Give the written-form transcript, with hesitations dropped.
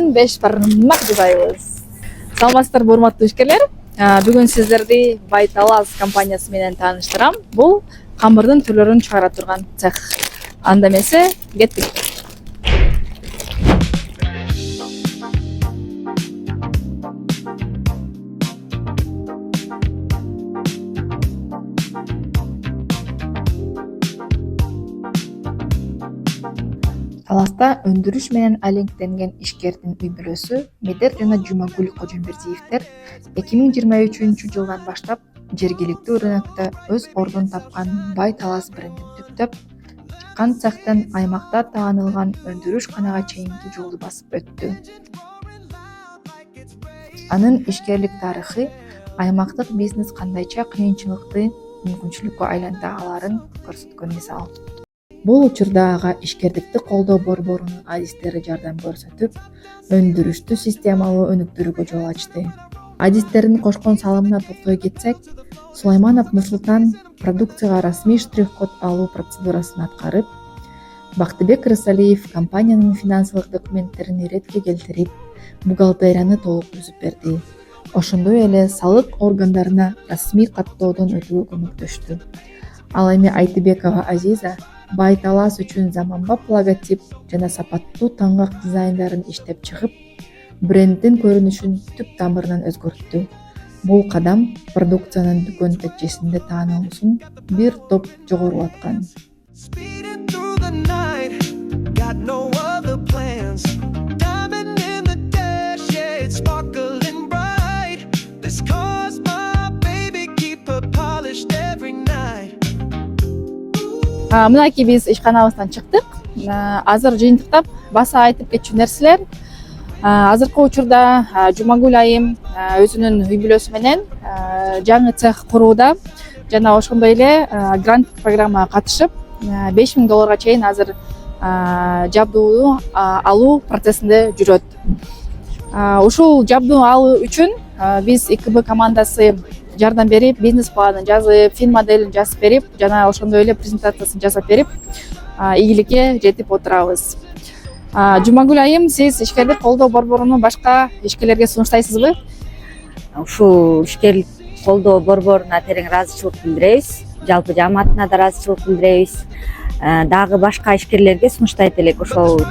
үчүн 5 бармак жасайбыз. Саламатсыздарбы урматтуу ишкерлер. Бүгүн сиздерди Байталас компаниясы менен тааныштырам. Бул камырдын түрлөрүн чыгара турган цех. Анда эмесе кеттик. Таласта өндүрүш менен алектенген ишкердин үй бүлөсү Медет жана Жумагүл Кожомбердиевдер 2023 жылдан баштап жергиликтүү рынокто өз ордун тапкан Байталас брендин түптөп чыккан цехтен аймакта таанылган өндүрүш канага чейинки жолду басып өттү. Анын ишкерлик тарыхы аймактык бизнес кандайча кыйынчылыкты мүмкүнчүлүккө айланта аларын көрсөткөн мисал. Бул учурда ага ишкердикти колдоо борборунун адистери жардам көрсөтүп, өндүрүштү системалуу өнүктүрүүгө жол ачты. Адистердин кошкон салымына токтой кетсек, Сулайманов Нурсултан продукцияга расмий штрих-код алуу процедурасын аткарып, Бактыбек Рысалиев компаниянын финансылык документтерин иретке келтирип, бухгалтерияны толук түзүп берди. Ошондой эле салык органдарына расмий каттоодон өтүүгө көмөктөштү. Ал эми Айтыбекова Азиза Байталас үчүн заманбап логотип жана сапаттуу таңгак дизайндарын иштеп чыгып, бренддин көрүнүшүн түп тамырынан өзгөрттү. Бул кадам продукциянын дүкөн текчесинде таанылуусун бир топ жогорулаткан. Мынакей биз ишканабыздан чыктык. Азыр жыйынтыктап баса айтып кетчү нерселер. Азыркы учурда Жумагүл айым өзүнүн үй бүлөсү менен жаңы цех курууда жана ошондой эле грант программага катышып, $5000 чейин азыр жабдуу алуу процессинде жүрөт. Ушул жабдуу алуу үчүн биз ИКБ командасы жардам берип, бизнес планын жазып, фин моделин жазып берип, жана ошондой эле презентациясын жасап берип, ийгиликке жетип отурабыз. Жумагүл айым, сиз ишкерлик колдоо борборунун башка ишкерлерге сунуштайсызбы? Ушул ишкерлик колдоо борборуна терең ыраазычылык билдиребиз. Жалпы жамаатына да ыраазычылык билдиребиз. Дагы башка ишкерлерге сунуштайт элек ошол.